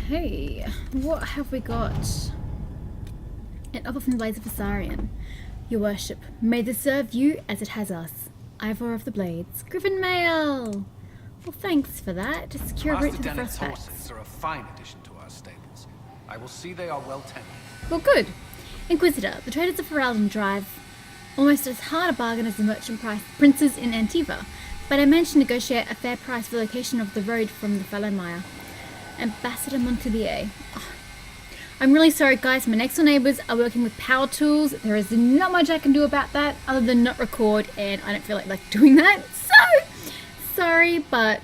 Okay, what have we got? An offer from the Blades of Asarian. Your worship, may this serve you as it has us. Ivor of the Blades. Griffin Mail! Well, thanks for that. To secure a route to the Dennett's Frostbacks. horses are a fine addition to our stables. I will see they are well tended. Well, good. Inquisitor, the traders of Ferelden drive almost as hard a bargain as the merchant princes in Antiva, but I managed to negotiate a fair price for the location of the road from the Fellowmire. Ambassador Montelier. Oh, I'm really sorry, guys. My next door neighbours are working with power tools. There is not much I can do about that other than not record, and I don't feel like doing that. So, sorry, but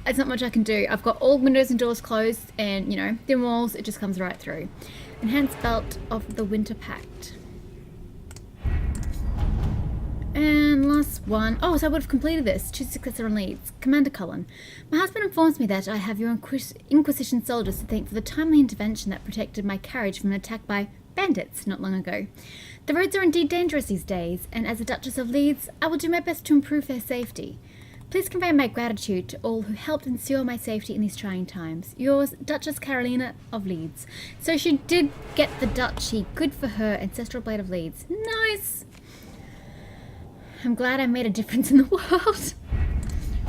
there's not much I can do. I've got all windows and doors closed, and, you know, thin walls, it just comes right through. Enhanced Belt of the Winter Pact. And last one. Oh, so I would have completed this. Choose successor on leads. Commander Cullen. My husband informs me that I have your Inquisition soldiers to thank for the timely intervention that protected my carriage from an attack by bandits not long ago. The roads are indeed dangerous these days, and as a Duchess of Leeds, I will do my best to improve their safety. Please convey my gratitude to all who helped ensure my safety in these trying times. Yours, Duchess Carolina of Leeds. So she did get the duchy. Good for her. Ancestral Blade of Leeds. Nice! I'm glad I made a difference in the world.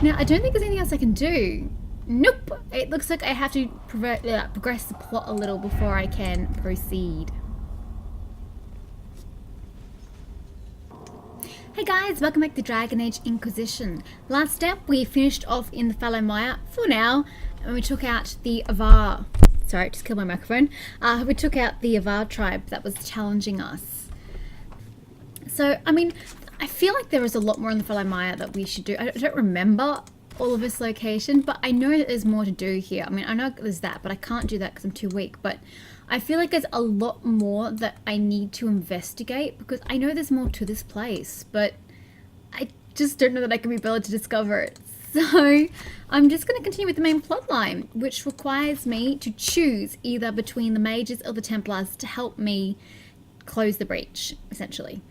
Now, I don't think there's anything else I can do. Nope. It looks like I have to progress the plot a little before I can proceed. Hey guys, welcome back to Dragon Age Inquisition. Last step, we finished off in the Fellowmire for now, and we took out the Avar. Sorry, just killed my microphone. We took out the Avar tribe that was challenging us. So, I mean, I feel like there is a lot more in the Fellowmire that we should do. I don't remember all of this location, but I know that there's more to do here. I mean, I know there's that, but I can't do that because I'm too weak. But I feel like there's a lot more that I need to investigate because I know there's more to this place, but I just don't know that I can be able to discover it. So I'm just going to continue with the main plotline, which requires me to choose either between the mages or the Templars to help me close the breach, essentially.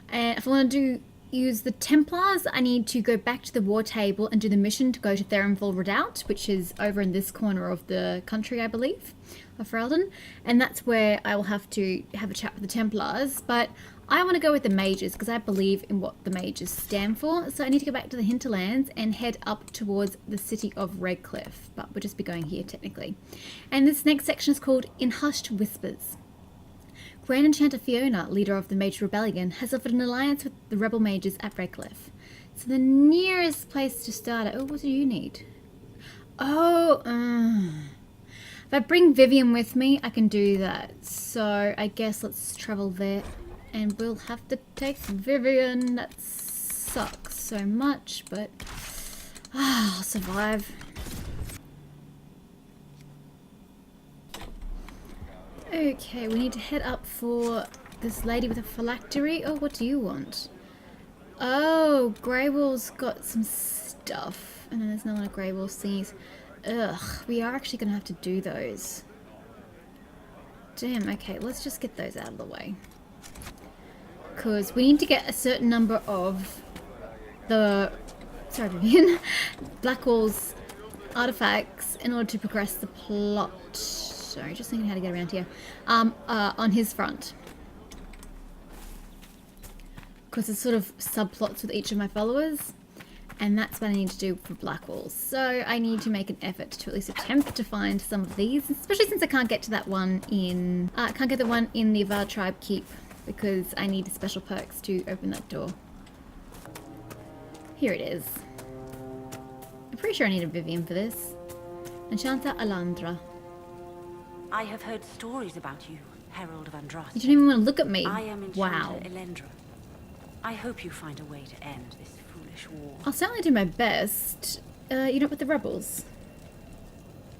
And if I want to use the Templars, I need to go back to the war table and do the mission to go to Therenville Redoubt, which is over in this corner of the country, I believe, of Ferelden. And that's where I will have to have a chat with the Templars. But I want to go with the mages because I believe in what the mages stand for. So I need to go back to the hinterlands and head up towards the city of Redcliffe. But we'll just be going here technically. And this next section is called In Hushed Whispers. Grand Enchanter Fiona, leader of the Mage Rebellion, has offered an alliance with the rebel mages at Redcliffe. So the nearest place to start at... Oh, what do you need? Oh, if I bring Vivian with me, I can do that. So I guess let's travel there. And we'll have to take Vivian. That sucks so much, but I'll survive. Okay, we need to head up for this lady with a phylactery. Oh, what do you want? Oh, Greywall's got some stuff. And then there's no one at Greywall sees. Ugh, we are actually going to have to do those. Damn, okay, let's just get those out of the way. Because we need to get a certain number of the... Sorry, Vivian. Blackwall's artifacts in order to progress the plot. Sorry, just thinking how to get around here. On his front. Because there's sort of subplots with each of my followers. And that's what I need to do for Blackwall. So I need to make an effort to at least attempt to find some of these. Especially since I can't get to that one in... can't get the one in the Avar Tribe Keep. Because I need special perks to open that door. Here it is. I'm pretty sure I need a Vivian for this. Enchanta Alandra. I have heard stories about you, Herald of Andraste. You don't even want to look at me. I am Enchanter Wow. Elendra. I hope you find a way to end this foolish war. I'll certainly do my best. You're not with the rebels.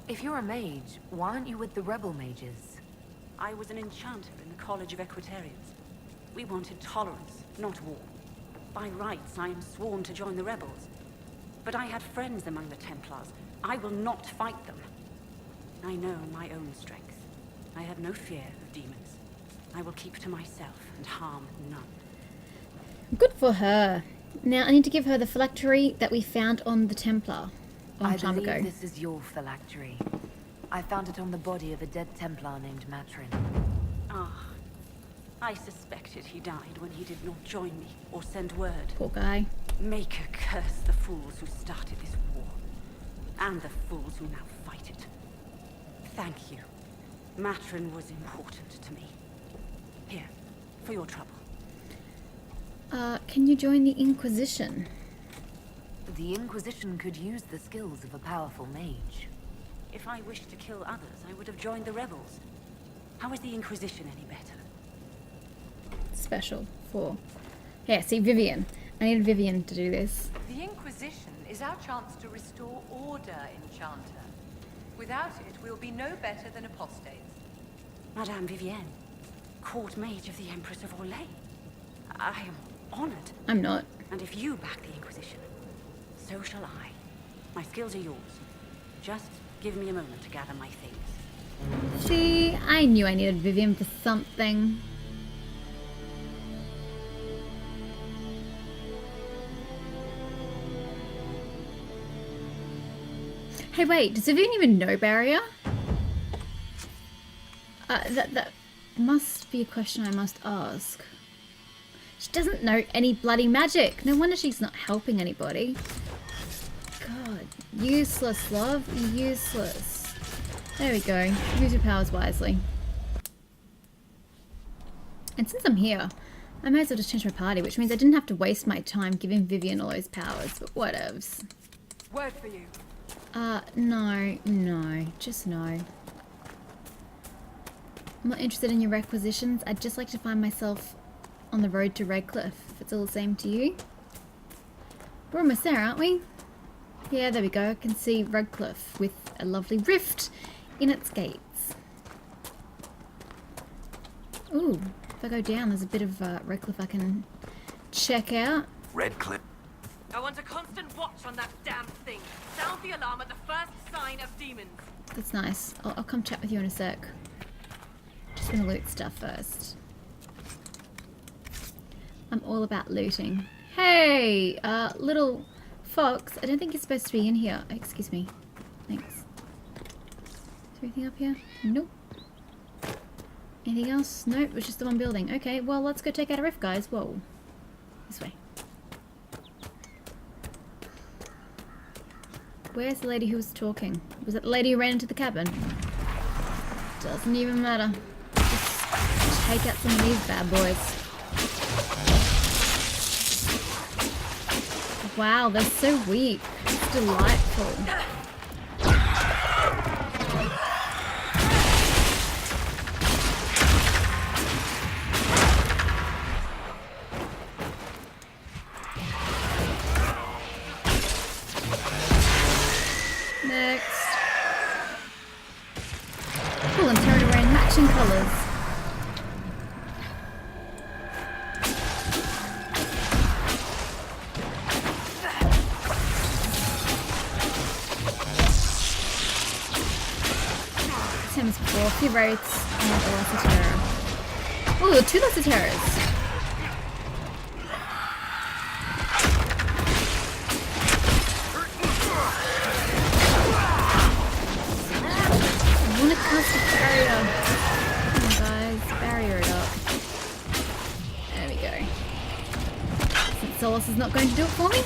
If you're a mage, why aren't you with the rebel mages? I was an enchanter in the College of Equitarians. We wanted tolerance, not war. By rights, I am sworn to join the rebels. But I had friends among the Templars. I will not fight them. I know my own strength. I have no fear of demons. I will keep to myself and harm none. Good for her. Now I need to give her the phylactery that we found on the Templar a long time ago. This is your phylactery. I found it on the body of a dead Templar named Matrin. Ah, I suspected he died when he did not join me or send word. Poor guy. Maker curse the fools who started this war, and the fools who now fight it. Thank you. Matrin was important to me. Here, for your trouble. Can you join the Inquisition? The Inquisition could use the skills of a powerful mage. If I wished to kill others, I would have joined the rebels. How is the Inquisition any better? Special for... Yeah, see, Vivian. I need Vivian to do this. The Inquisition is our chance to restore order, Enchanter. Without it, we'll be no better than apostates. Madame Vivienne, court mage of the Empress of Orlais. I am honored. I'm not. And if you back the Inquisition, so shall I. My skills are yours. Just give me a moment to gather my things. See, I knew I needed Vivian for something. Hey, wait, does Vivian even know Barrier? That must be a question I must ask. She doesn't know any bloody magic. No wonder she's not helping anybody. God, useless, love, useless. There we go. Use your powers wisely. And since I'm here, I may as well just change my party, which means I didn't have to waste my time giving Vivian all those powers, but whatevs. Word for you. No, just no. I'm not interested in your requisitions. I'd just like to find myself on the road to Redcliffe, if it's all the same to you. We're almost there, aren't we? Yeah, there we go. I can see Redcliffe with a lovely rift in its gates. Ooh, if I go down, there's a bit of Redcliffe I can check out. Redcliffe. I want a constant watch on that damn thing. Sound the alarm at the first sign of demons. That's nice. I'll come chat with you in a sec. Just gonna loot stuff first. I'm all about looting. Hey, little fox. I don't think you're supposed to be in here. Excuse me. Thanks. Is there anything up here? Nope. Anything else? Nope, it was just the one building. Okay, well, let's go take out a rift, guys. Whoa. This way. Where's the lady who was talking? Was it the lady who ran into the cabin? Doesn't even matter. Just take out some of these bad boys. Wow, they're so weak. It's delightful. Next. Cool, and turn around matching colours. Same as before, a few wraiths and a Lassiterra. Ooh, 2 Lassiterras. I want to cast a barrier. Come on, guys, barrier it up. There we go. Since Solus is not going to do it for me,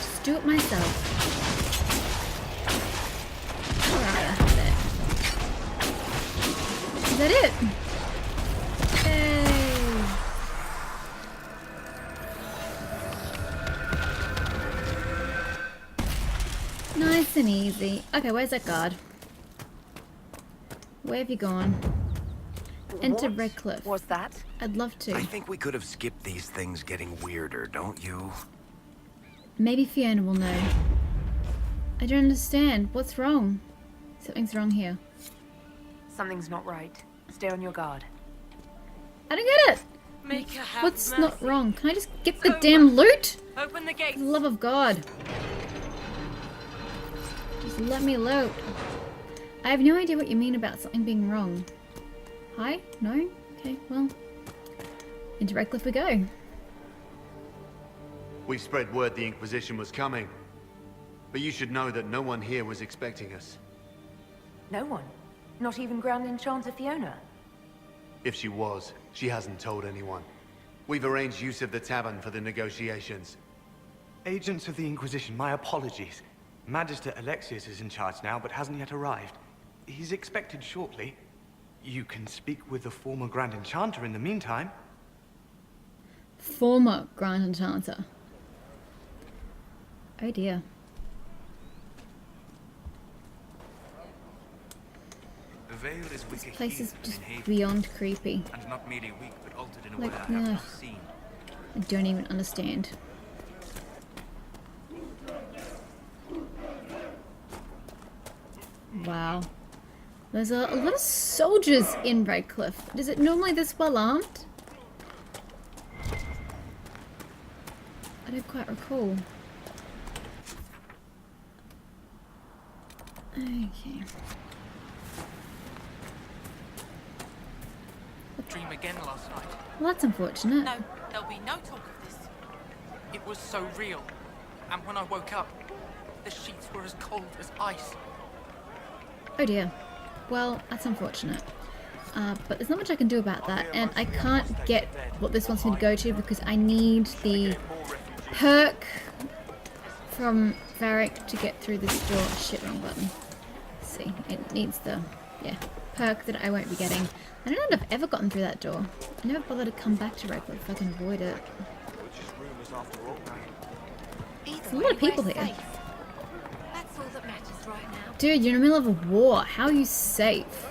just do it myself. Alright, that's it. Is that it? Yay! Nice and easy. Okay, where's that guard? Where have you gone? Enter Redcliffe. Was that? I'd love to. I think we could have skipped these things getting weirder, don't you? Maybe Fiona will know. I don't understand. What's wrong? Something's wrong here. Something's not right. Stay on your guard. I don't get it! Make her have What's mercy. not wrong? Can I just get the damn loot? Open the gates. For the love of God. Just let me loot. I have no idea what you mean about something being wrong. Hi? No? Okay, well. Into Redcliffe we go. We spread word the Inquisition was coming. But you should know that no one here was expecting us. No one? Not even Grand Enchanter Fiona? If she was, she hasn't told anyone. We've arranged use of the tavern for the negotiations. Agents of the Inquisition, my apologies. Magister Alexius is in charge now, but hasn't yet arrived. He's expected shortly. You can speak with the former Grand Enchanter in the meantime. Former Grand Enchanter. Oh dear. The veil is This wicked place is here just in Haven, beyond creepy. and not merely weak, but altered in a Like, way I have ugh. not seen. I don't even understand. Wow. There's a lot of soldiers in Redcliffe. Is it normally this well armed? I don't quite recall. Okay. Dream again last night. Well, that's unfortunate. No, there'll be no talk of this. It was so real. And when I woke up, the sheets were as cold as ice. Oh dear. Well, that's unfortunate. But there's not much I can do about that, and I can't get what this wants me to go to because I need the perk from Varric to get through this door. Shit, wrong button. Let's see, it needs the, perk that I won't be getting. I don't know if I've ever gotten through that door. I never bothered to come back to Redcliffe if I can avoid it. There's a lot of people here. That's all that matters right now. Dude, you're in the middle of a war. How are you safe?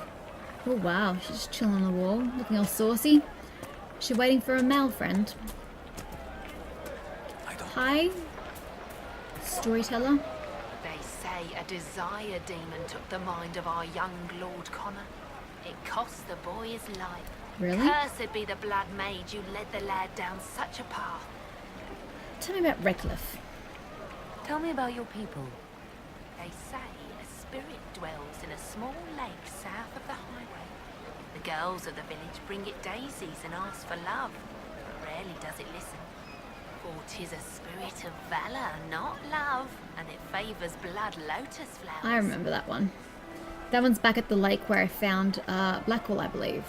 Oh wow, she's just chilling on the wall, looking all saucy. She's waiting for a male friend. Hi, storyteller. They say a desire demon took the mind of our young Lord Connor. It cost the boy his life. Really? Cursed be the blood mage who led the lad down such a path. Tell me about Redcliffe. Tell me about your people. They say a spirit dwells in a small lake south of the highway. The girls of the village bring it daisies and ask for love, but rarely does it listen. For 'tis a spirit of valor, not love, and it favors blood lotus flowers. I remember that one. That one's back at the lake where I found Blackwall, I believe.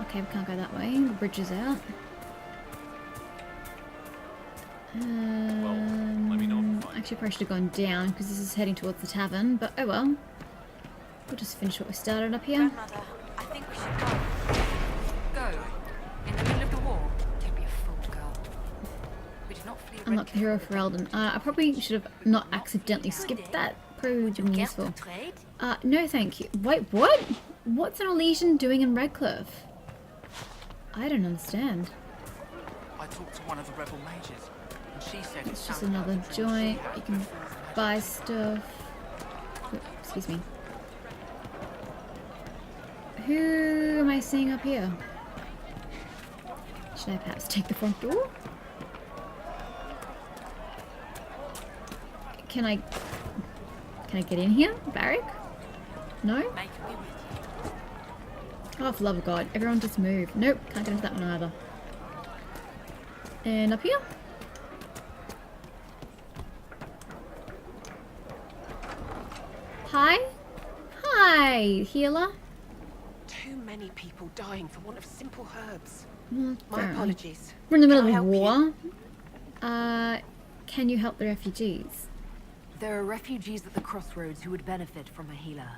Okay, we can't go that way. The bridge is out. Actually, probably should have gone down because this is heading towards the tavern, but oh well. We'll just finish what we started up here. Grandmother, I think we should go. Go? In the middle of the war? Don't be a fool, girl. We did not flee I'm not the hero for Eldon. I probably should have not accidentally skipped that. Probably would have been useful. No thank you. Wait, what? What's an Elysian doing in Redcliffe? I don't understand. I talked to one of the rebel mages, and she said It's just another joint. You can buy stuff. Oh, excuse me. Who am I seeing up here? Should I perhaps take the front door? Can I get in here, Barrick? No? Make me with you. Oh, for love of God. Everyone just move. Nope, can't get into that one either. And up here? Hi? Hi, healer. Too many people dying for want of simple herbs. Well, My fair enough. apologies. We're in the middle Can I of a help war. Can you help the refugees? There are refugees at the crossroads who would benefit from a healer.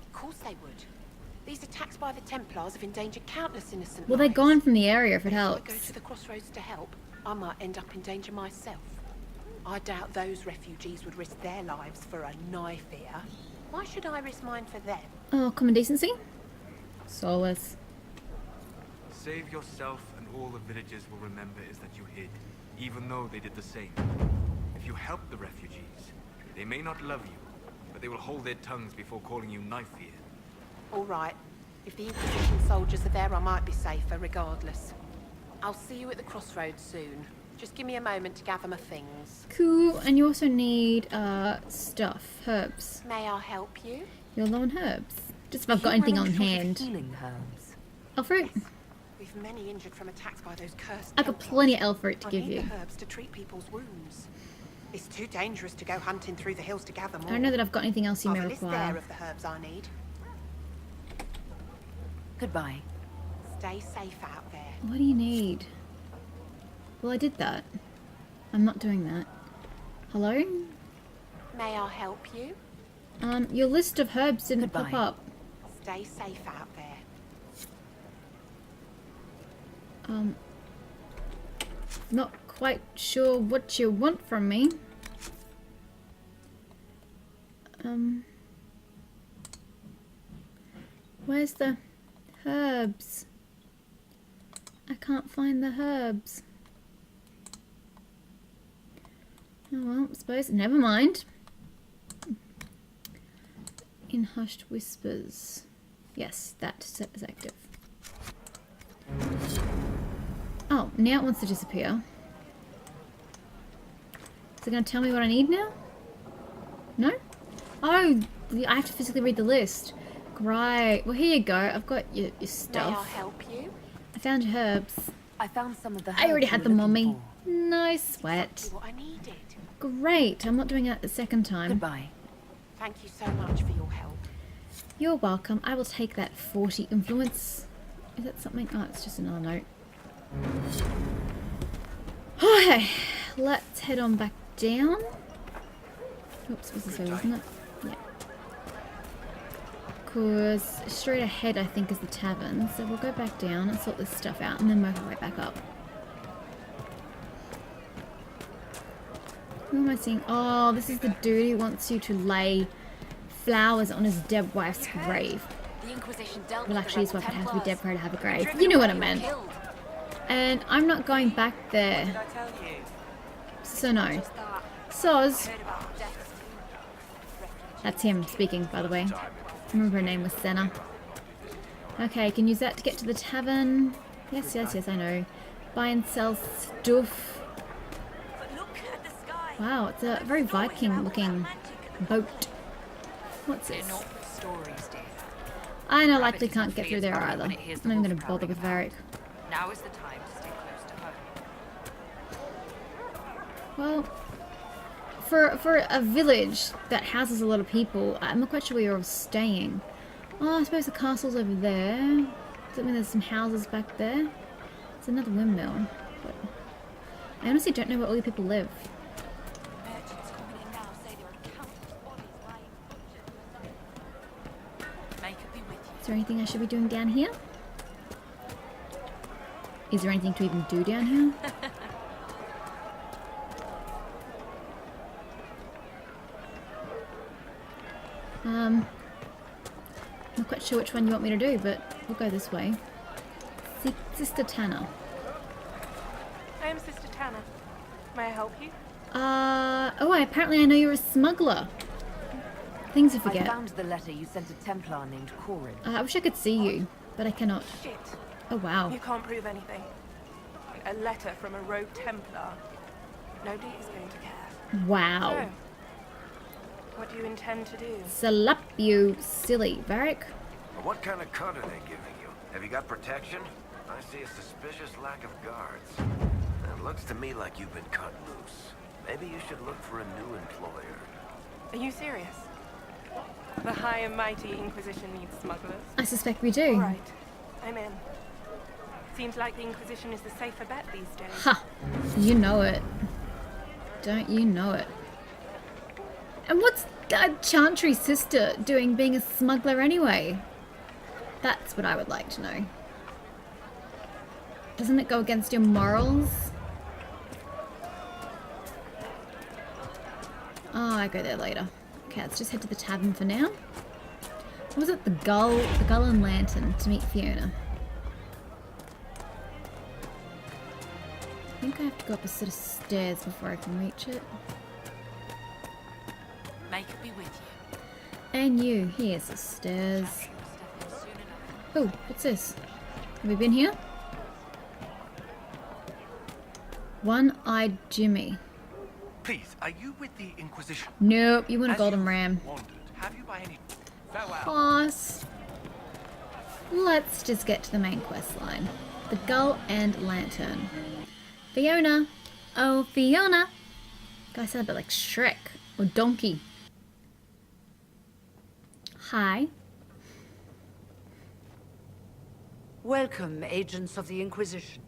Of course they would. These attacks by the Templars have endangered countless innocent Well, they're lives. gone from the area if it If I go helps. to the crossroads to help, I might end up in danger myself. I doubt those refugees would risk their lives for a knife here. Why should I risk mine for them? Oh, common decency? Soulless. Save yourself, and all the villagers will remember is that you hid, even though they did the same. If you help the refugees, they may not love you, but they will hold their tongues before calling you knife here. All right. If the Inquisition soldiers are there, I might be safer regardless. I'll see you at the crossroads soon. Just give me a moment to gather my things. Cool, and you also need stuff, herbs. May I help you? You're low on herbs. Just if I've got anything on hand. Healing herbs. Elfruit? We've many injured from attacks by those cursed I've got Templars. plenty of elfruit to I give need you. the herbs to treat people's wounds. It's too dangerous to go hunting through the hills to gather more. I don't know that I've got anything else you may I've a list there require. of the herbs I need. Goodbye. Stay safe out there. What do you need? Well, I did that. I'm not doing that. Hello? May I help you? Your list of herbs didn't Goodbye. Oh. pop up. Stay safe out there. Not quite sure what you want from me. Where's the herbs? I can't find the herbs. Oh well, I suppose. Never mind. In hushed whispers. Yes, that set is active. Oh, now it wants to disappear. Is it going to tell me what I need now? No? Oh, I have to physically read the list. Great. Well, here you go. I've got your stuff. May I help you? I found your herbs. I found some of the I already herbs had you them were on me. looking for. No sweat. Exactly what I needed. Great. I'm not doing it the second time. Goodbye. Thank you so much for your help. You're welcome. I will take that 40 influence. Is that something? Oh, it's just another note. Okay. Let's head on back down. Oops, was this way, wasn't it? Yeah. Because straight ahead, I think, is the tavern. So we'll go back down and sort this stuff out and then work our way back up. Who am I seeing? Oh, this is the dude who wants you to lay flowers on his dead wife's grave. The Inquisition dealt Well, with actually, the his wife would have to be dead for her to have a grave. Driven You know what I away or meant. killed. And I'm not going back there. Did I tell you? So no. Just that. Soz. Heard about death. That's him speaking, by the way. I remember her name was Senna. Okay, can use that to get to the tavern. Yes, yes, yes, I know. Buy and sell stuff. But look at the sky. Wow, it's a very Viking-looking boat. What's They're this? not but stories, dear. I know, Rabbit likely doesn't can't get flee through its there burrow either. when I'm it hears not the even wolf going to bother prowling with about. Varric. Now is the time to stay close to home. Well, for a village that houses a lot of people, I'm not quite sure where you're all staying. Oh, I suppose the castle's over there. Does that mean there's some houses back there? It's another windmill. But I honestly don't know where all you people live. Merchants coming in now say there are countless bodies lying butchered. May it be with you. Is there anything I should be doing down here? Is there anything to even do down here? Not quite sure which one you want me to do, but we'll go this way. Sister Tanner. I am Sister Tanner. May I help you? Oh, apparently I know you're a smuggler. Things you I forget. found the letter you sent a Templar named Corin. I wish I could see you, but I cannot. Shit. Oh, wow. You can't prove anything. A letter from a rogue Templar. Nobody is going to care. Wow. So, what do you intend to do? Slap you, silly. Varric? What kind of cut are they giving you? Have you got protection? I see a suspicious lack of guards. It looks to me like you've been cut loose. Maybe you should look for a new employer. Are you serious? The high and mighty Inquisition needs smugglers. I suspect we do. All right, I'm in. Seems like the Inquisition is the safer bet these days. Ha! You know it. Don't you know it? And what's Chantry's sister doing being a smuggler anyway? That's what I would like to know. Doesn't it go against your morals? Oh, I go there later. Okay, let's just head to the tavern for now. What was it? The Gull and Lantern to meet Fiona. I think I have to go up a set of stairs before I can reach it. May it be with you. And you, here's the stairs. Step in soon enough. Oh, what's this? Have we been here? One-eyed Jimmy. Please, are you with the Inquisition? Nope, you want a As golden you've ram. wandered, have you by any... Farewell. Pause. Let's just get to the main quest line. The Gull and Lantern. Fiona. Oh, Fiona. Guy sounded a bit like Shrek or Donkey. Hi. Welcome, agents of the Inquisition.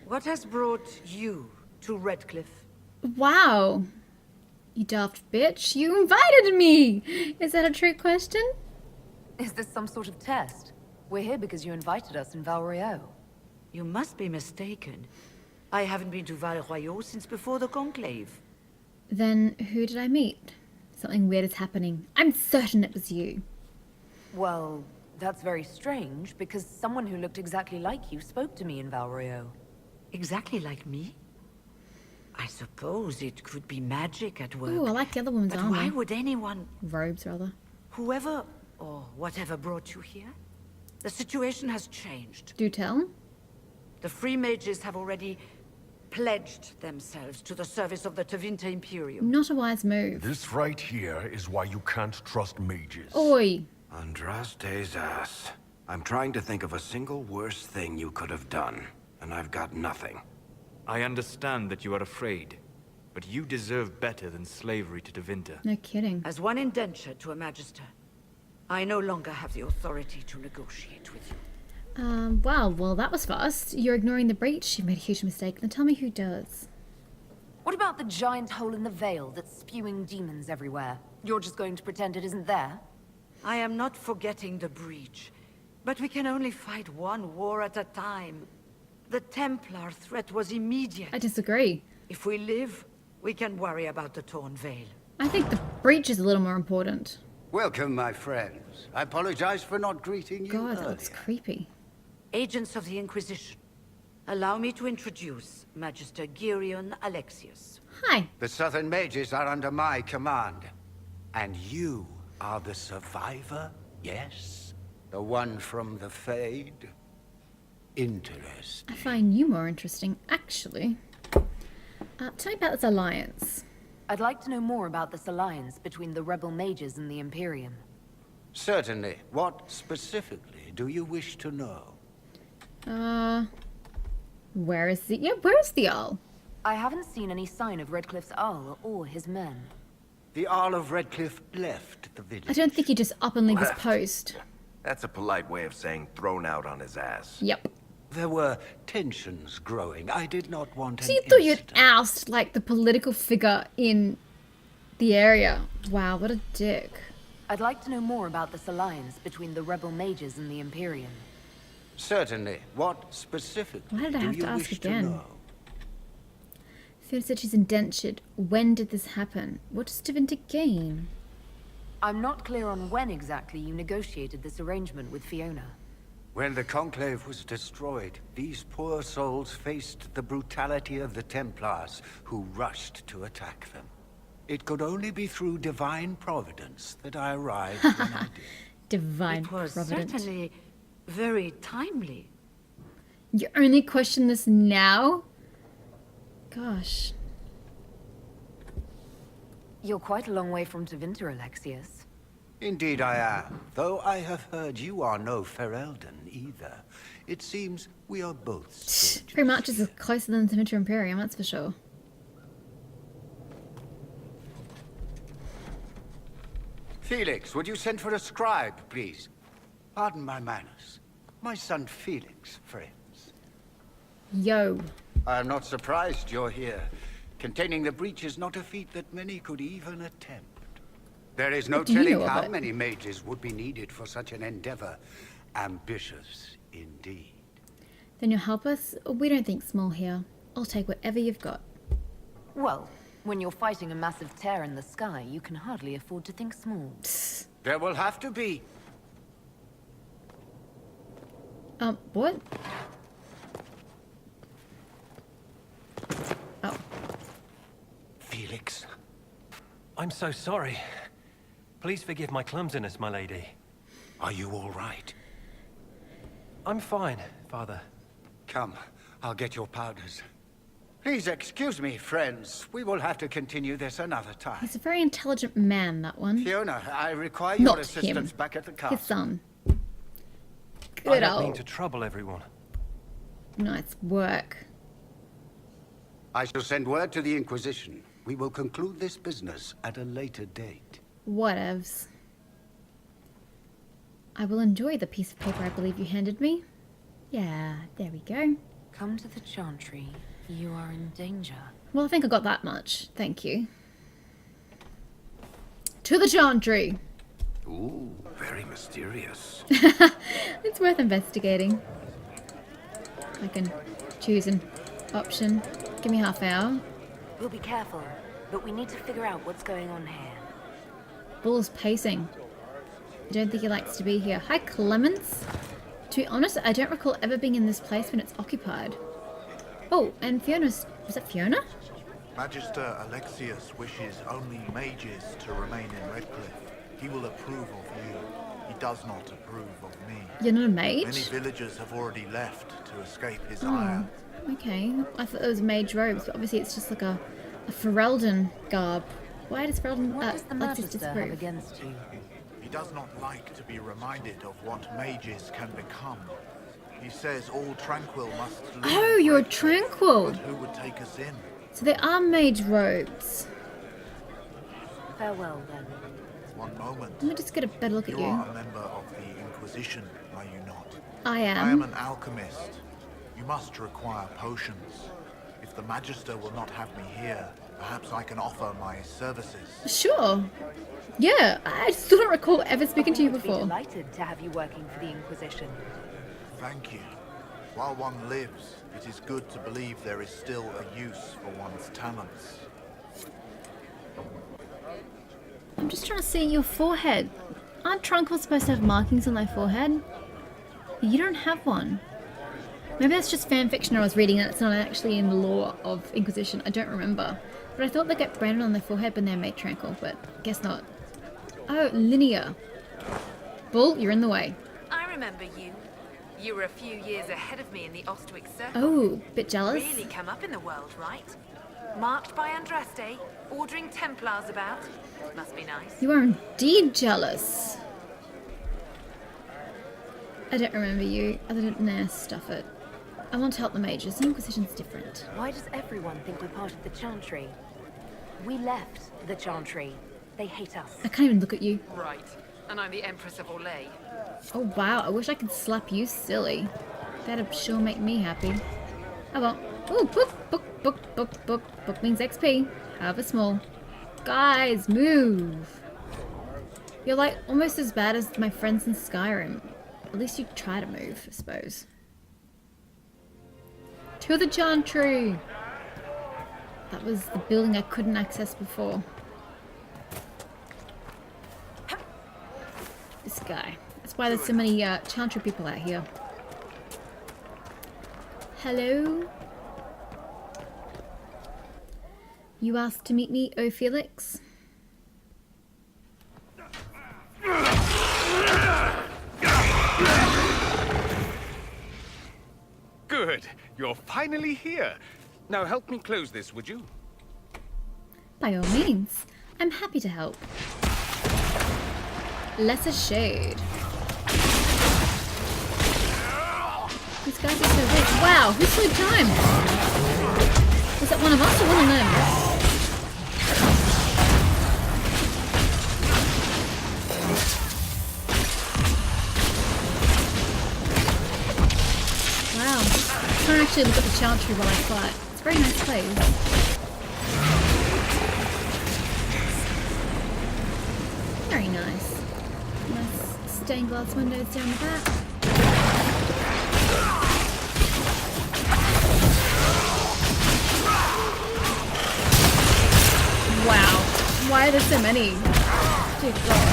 What has brought you to Redcliffe? Wow. You daft bitch. You invited me. Is that a trick question? Is this some sort of test? We're here because you invited us in Val Royeaux. You must be mistaken. I haven't been to Val Royeaux since before the Conclave. Then who did I meet? Something weird is happening. I'm certain it was you. Well, that's very strange, because someone who looked exactly like you spoke to me in Val Royeaux. Exactly like me? I suppose it could be magic at work. Ooh, I like the other woman's but armor. why would anyone... Robes, rather. Whoever or whatever brought you here, the situation has changed. Do tell. The free mages have already pledged themselves to the service of the Tevinter Imperium. Not a wise move. This right here is why you can't trust mages. Oi. Andraste's ass. I'm trying to think of a single worse thing you could have done, and I've got nothing. I understand that you are afraid, but you deserve better than slavery to Tevinter. No kidding. As one indentured to a magister, I no longer have the authority to negotiate with you. Wow, well that was fast. You're ignoring the breach. You've made a huge mistake. Now tell me who does. What about the giant hole in the veil that's spewing demons everywhere? You're just going to pretend it isn't there? I am not forgetting the breach, but we can only fight one war at a time. The Templar threat was immediate. I disagree. If we live, we can worry about the torn veil. I think the breach is a little more important. Welcome, my friends. I apologize for not greeting you God, that earlier. looks creepy. Agents of the Inquisition, allow me to introduce Magister Girion Alexius. Hi. The Southern Mages are under my command. And you are the survivor, yes? The one from the Fade? Interesting. I find you more interesting, actually. Tell me about this alliance. I'd like to know more about this alliance between the rebel mages and the Imperium. Certainly. What specifically do you wish to know? Where is the... Yeah, where's the Jarl? I haven't seen any sign of Redcliffe's Jarl or his men. The Jarl of Redcliffe left the village. I don't think he just up and leave his post. That's a polite way of saying thrown out on his ass. Yep. There were tensions growing. I did not want an So you thought incident. you'd oust, like, the political figure in the area. Wow, what a dick. I'd like to know more about this alliance between the rebel mages and the Imperium. Certainly. What specifically Why did I do have you to ask wish again? to know? Fiona said she's indentured. When did this happen? What does Tevinter gain? I'm not clear on when exactly you negotiated this arrangement with Fiona. When the Conclave was destroyed, these poor souls faced the brutality of the Templars, who rushed to attack them. It could only be through divine providence that I arrived when I did. Divine It was providence. certainly very timely. You only question this now? Gosh. You're quite a long way from Tevinter, Alexius. Indeed I am, though I have heard you are no Ferelden either. It seems we are both strangers. Pretty much is closer than the Tevinter Imperium, that's for sure. Felix, would you send for a scribe, please? Pardon my manners. My son Felix, friends. Yo. I am not surprised you're here. Containing the breach is not a feat that many could even attempt. There is no What do you telling know of how it? many mages would be needed for such an endeavor. Ambitious, indeed. Then you'll help us? We don't think small here. I'll take whatever you've got. Well, when you're fighting a massive tear in the sky, you can hardly afford to think small. There will have to be. What? Oh. Felix. I'm so sorry. Please forgive my clumsiness, my lady. Are you all right? I'm fine, Father. Come, I'll get your powders. Please excuse me, friends. We will have to continue this another time. He's a very intelligent man, that one. Fiona, I require your Not assistance him. back at the His castle. son. I Good don't mean old. to trouble everyone. Nice work. I shall send word to the Inquisition. We will conclude this business at a later date. Whatevs. I will enjoy the piece of paper I believe you handed me. Yeah, there we go. Come to the Chantry. You are in danger. Well, I think I got that much. Thank you. To the Chantry! Ooh, very mysterious. It's worth investigating. I can choose an option. Give me half hour. We'll be careful, but we need to figure out what's going on here. Bull's pacing. I don't think he likes to be here. Hi, Clemens. To be honest, I don't recall ever being in this place when it's occupied. Oh, and Fiona's... Was that Fiona? Magister Alexius wishes only mages to remain in Redcliffe. He will approve of you. He does not approve of me. You're not a mage? Many villagers have already left to escape his Oh, ire. okay. I thought it was mage robes, but obviously it's just like a Ferelden garb. Why does Ferelden... What does the Alexis Magister have disapprove? against you? He does not like to be reminded of what mages can become. He says all tranquil must leave. Oh, you're tranquil! But who would take us in? So they are mage robes. Farewell, then. One moment. Let me just get a better look at You you. are a member of the Inquisition, are you not? I am. I am an alchemist. You must require potions. If the Magister will not have me here, perhaps I can offer my services. Sure. Yeah, I still don't recall ever speaking to you We would be before. delighted to have you working for the Inquisition. Thank you. While one lives, it is good to believe there is still a use for one's talents. I'm just trying to see your forehead. Aren't Trunkles supposed to have markings on their forehead? You don't have one. Maybe that's just fan fiction I was reading and it's not actually in the lore of Inquisition. I don't remember. But I thought they get branded on their forehead when they're made tranquil, but guess not. Oh, linear. Bull, you're in the way. I remember you. You were a few years ahead of me in the Ostwick Circle. Oh, bit jealous. Really come up in the world, right? Marked by Andraste, ordering Templars about. Must be nice. You are indeed jealous. I don't remember you. Other than, nah, stuff it. I want to help the mages. The Inquisition's different. Why does everyone think we're part of the Chantry? We left the Chantry. They hate us. I can't even look at you. Right. And I'm the Empress of Orlais. Oh wow, I wish I could slap you silly. That'd sure make me happy. Oh well. Ooh, book means XP. However small. Guys, move! You're like almost as bad as my friends in Skyrim. At least you try to move, I suppose. To the Chantry! That was the building I couldn't access before. This guy. That's why there's so many Chantry people out here. Hello? You asked to meet me, oh Felix? Good. You're finally here. Now help me close this, would you? By all means. I'm happy to help. Lesser shade. These guys are so weak. Wow, who slowed time? Was that one of us or one of them? Wow. I can't actually look at the Chantry while I fight. It's a very nice place. Very nice. Nice stained glass windows down the back. Wow. Why are there so many? Dear God.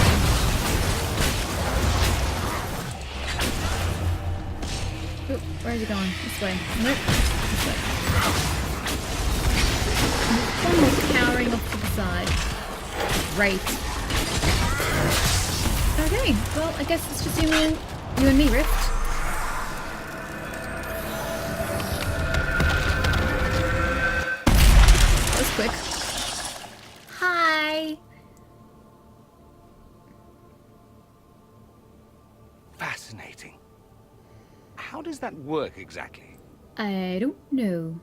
Oop, where is he going? This way. Nope. This way. One more cowering off to the side. Great. Okay, well, I guess it's just you and me, Rift. That was quick. Hi! Fascinating. How does that work exactly? I don't know.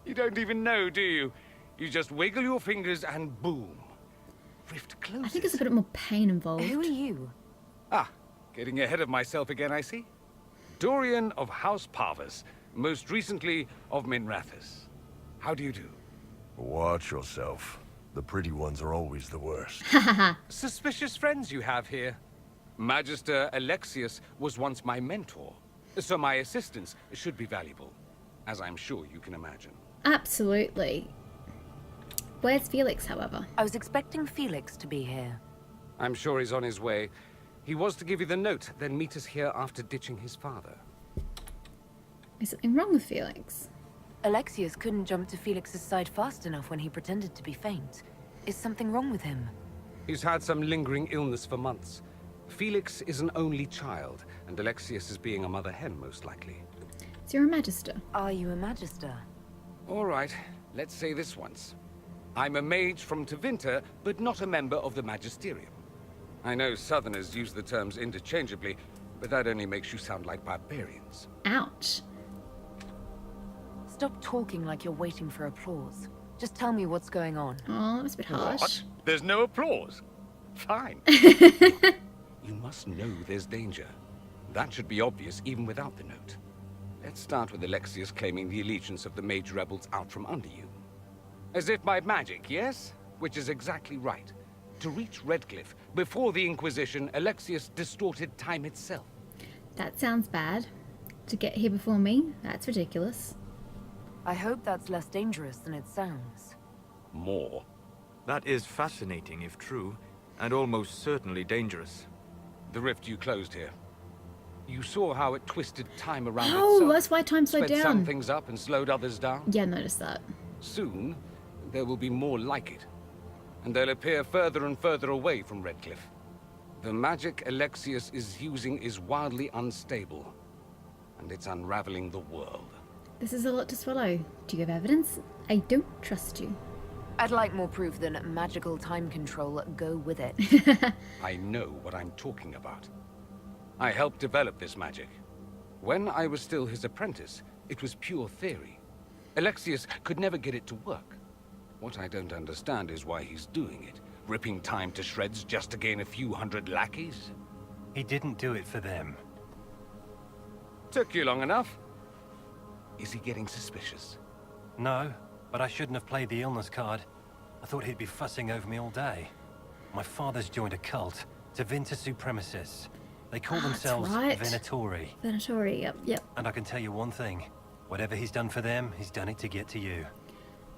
You don't even know, do you? You just wiggle your fingers and boom. Rift closes. I think there's a bit more pain involved. Who are you? Ah, getting ahead of myself again, I see. Dorian of House Parvus, most recently of Minrathous. How do you do? Watch yourself. The pretty ones are always the worst. Suspicious friends you have here. Magister Alexius was once my mentor, so my assistance should be valuable, as I'm sure you can imagine. Absolutely. Where's Felix, however? I was expecting Felix to be here. I'm sure he's on his way. He was to give you the note, then meet us here after ditching his father. Is something wrong with Felix? Alexius couldn't jump to Felix's side fast enough when he pretended to be faint. Is something wrong with him? He's had some lingering illness for months. Felix is an only child, and Alexius is being a mother hen, most likely. So you're a magister? Are you a magister? All right, let's say this once. I'm a mage from Tevinter, but not a member of the Magisterium. I know Southerners use the terms interchangeably, but that only makes you sound like barbarians. Ouch. Stop talking like you're waiting for applause. Just tell me what's going on. Oh, that was a bit harsh. What? There's no applause? Fine. You must know there's danger. That should be obvious even without the note. Let's start with Alexius claiming the allegiance of the mage rebels out from under you. As if by magic, yes? Which is exactly right. To reach Redcliffe, before the Inquisition, Alexius distorted time itself. That sounds bad. To get here before me? That's ridiculous. I hope that's less dangerous than it sounds. More. That is fascinating if true, and almost certainly dangerous. The rift you closed here. You saw how it twisted time around Oh, itself. that's why time slowed Sped down. some things up and slowed others down. Yeah, I noticed that. Soon, there will be more like it. And they'll appear further and further away from Redcliffe. The magic Alexius is using is wildly unstable. And it's unraveling the world. This is a lot to swallow. Do you have evidence? I don't trust you. I'd like more proof than magical time control. Go with it. I know what I'm talking about. I helped develop this magic. When I was still his apprentice, it was pure theory. Alexius could never get it to work. What I don't understand is why he's doing it. Ripping time to shreds just to gain a few hundred lackeys? He didn't do it for them. Took you long enough. Is he getting suspicious? No, but I shouldn't have played the illness card. I thought he'd be fussing over me all day. My father's joined a cult, Tevinter Supremacists. They call themselves right. Venatori. Venatori, yep. And I can tell you one thing. Whatever he's done for them, he's done it to get to you.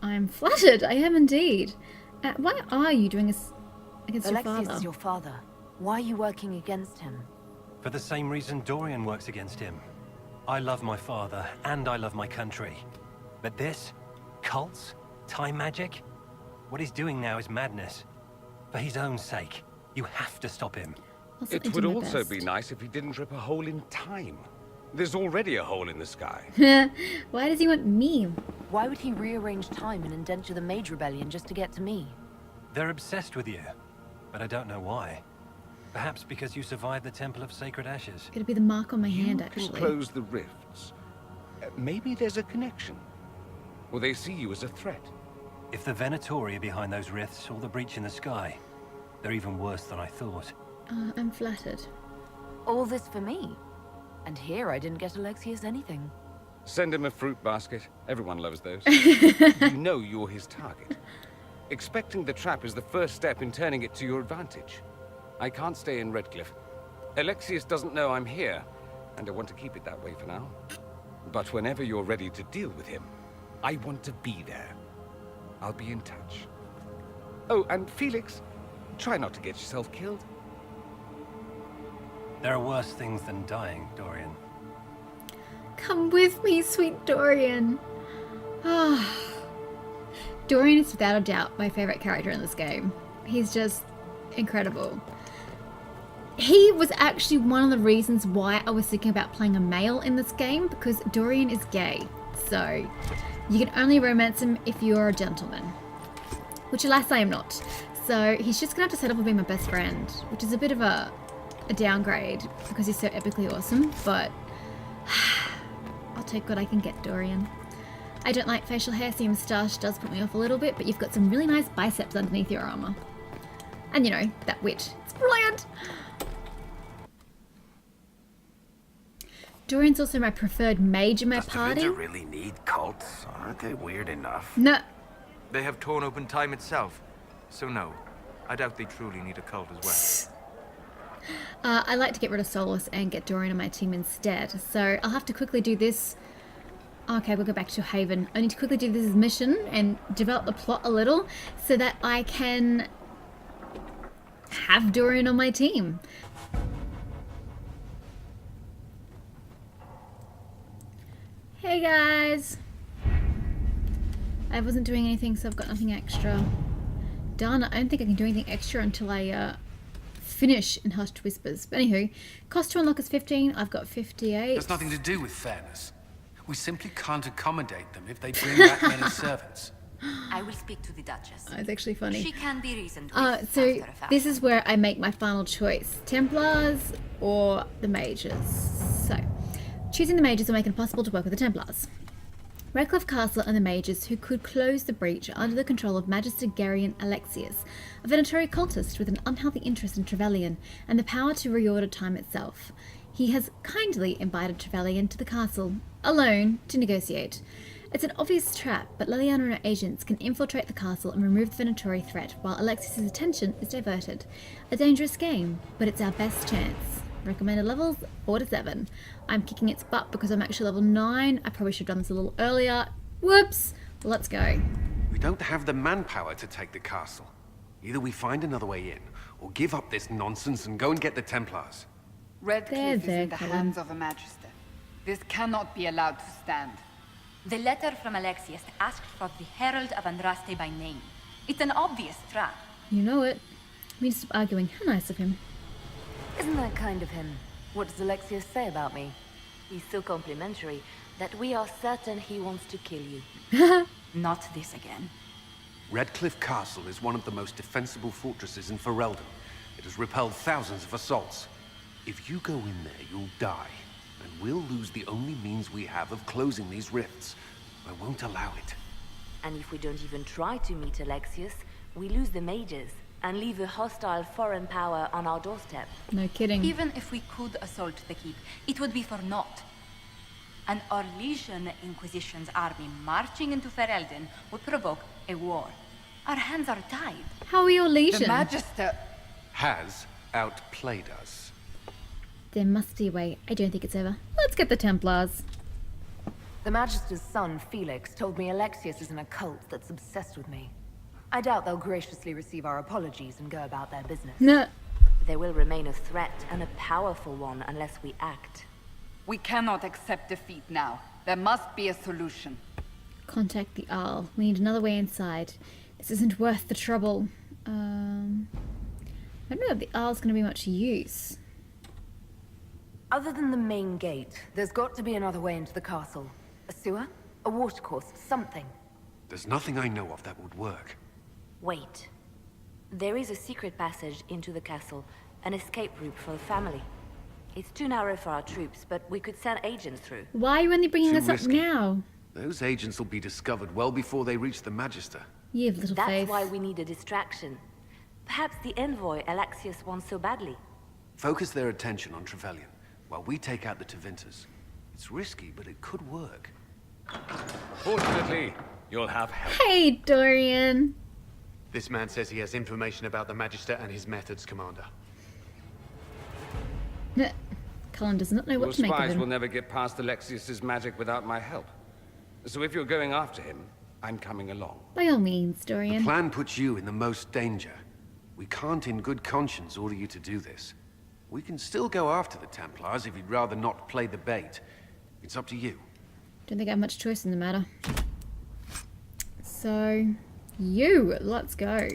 I'm flattered. I am indeed. Why are you doing this against your Alexius father? is your father. Why are you working against him? For the same reason Dorian works against him. I love my father, and I love my country. But this? Cults? Time magic? What he's doing now is madness. For his own sake. You have to stop him. It would also be nice if he didn't rip a hole in time. There's already a hole in the sky. Why does he want me? Why would he rearrange time and indenture the Mage Rebellion just to get to me? They're obsessed with you, but I don't know why. Perhaps because you survived the Temple of Sacred Ashes. It'll be the mark on my hand, You actually. can close the rifts. Maybe there's a connection. Or they see you as a threat. If the Venatori are behind those rifts or the breach in the sky, they're even worse than I thought. I'm flattered. All this for me? And here I didn't get Alexius anything. Send him a fruit basket. Everyone loves those. You know you're his target. Expecting the trap is the first step in turning it to your advantage. I can't stay in Redcliffe. Alexius doesn't know I'm here, and I want to keep it that way for now. But whenever you're ready to deal with him, I want to be there. I'll be in touch. Oh, and Felix, try not to get yourself killed. There are worse things than dying, Dorian. Come with me, sweet Dorian. Dorian is without a doubt my favorite character in this game. He's just incredible. He was actually one of the reasons why I was thinking about playing a male in this game, because Dorian is gay. So you can only romance him if you're a gentleman. Which alas I am not. So he's just gonna have to settle for being my best friend, which is a bit of a downgrade because he's so epically awesome, but I'll take what I can get, Dorian. I don't like facial hair, so your moustache does put me off a little bit, but you've got some really nice biceps underneath your armor. And you know, that wit. It's brilliant! Dorian's also my preferred mage in my party. Does the really need cults? Aren't they weird enough? No. They have torn open time itself. So no, I doubt they truly need a cult as well. I like to get rid of Solus and get Dorian on my team instead. So I'll have to quickly do this. Okay, we'll go back to Haven. I need to quickly do this mission and develop the plot a little so that I can have Dorian on my team. Hey guys! I wasn't doing anything, so I've got nothing extra. Darn it, I don't think I can do anything extra until I finish in Hushed Whispers. But anywho, cost to unlock is 15, I've got 58. There's nothing to do with fairness. We simply can't accommodate them if they bring back many servants. I will speak to the Duchess. Oh, it's actually funny. She can be reasoned with So after a fact. this is where I make my final choice. Templars or the mages. So, choosing the mages will make it impossible to work with the Templars. Redcliffe Castle and the mages who could close the breach are under the control of Magister Garion Alexius, a venatory cultist with an unhealthy interest in Trevelyan and the power to reorder time itself. He has kindly invited Trevelyan to the castle, alone, to negotiate. It's an obvious trap, but Liliana and her agents can infiltrate the castle and remove the venatory threat while Alexius's attention is diverted. A dangerous game, but it's our best chance. Recommended levels 4 to 7. I'm kicking its butt because I'm actually level 9. I probably should have done this a little earlier. Whoops! Let's go. We don't have the manpower to take the castle. Either we find another way in, or give up this nonsense and go and get the Templars. Redcliffe is in the hands of a Magister. This cannot be allowed to stand. The letter from Alexius asked for the Herald of Andraste by name. It's an obvious trap. You know it. We need to stop arguing. How nice of him. Isn't that kind of him? What does Alexius say about me? He's so complimentary that we are certain he wants to kill you. Not this again. Redcliffe Castle is one of the most defensible fortresses in Ferelden. It has repelled thousands of assaults. If you go in there, you'll die. And we'll lose the only means we have of closing these rifts. I won't allow it. And if we don't even try to meet Alexius, we lose the mages and leave a hostile foreign power on our doorstep. No kidding. Even if we could assault the keep, it would be for naught. An Orlesian Inquisition's army marching into Ferelden would provoke a war. Our hands are tied. How are we Orlesian? The Magister has outplayed us. There must be a way. I don't think it's over. Let's get the Templars. The Magister's son, Felix, told me Alexius is in a cult that's obsessed with me. I doubt they'll graciously receive our apologies and go about their business. No. They will remain a threat, and a powerful one, unless we act. We cannot accept defeat now. There must be a solution. Contact the Arl. We need another way inside. This isn't worth the trouble. I don't know if the Arl's going to be much use. Other than the main gate, there's got to be another way into the castle. A sewer? A watercourse? Something. There's nothing I know of that would work. Wait. There is a secret passage into the castle, an escape route for the family. It's too narrow for our troops, but we could send agents through. Why are you only bringing Too us up risky. now? Those agents will be discovered well before they reach the Magister. You have little That's faith. why we need a distraction. Perhaps the envoy Alexius wants so badly. Focus their attention on Trevelyan, while we take out the Tevinters. It's risky, but it could work. Fortunately, you'll have help. Hey, Dorian. This man says he has information about the Magister and his methods, Commander. Cullen does not know Your what to make of spies him. will never get past Alexius's magic without my help. So if you're going after him, I'm coming along. By all means, Dorian. The plan puts you in the most danger. We can't in good conscience order you to do this. We can still go after the Templars if you'd rather not play the bait. It's up to you. Don't think I have much choice in the matter. So, let's go.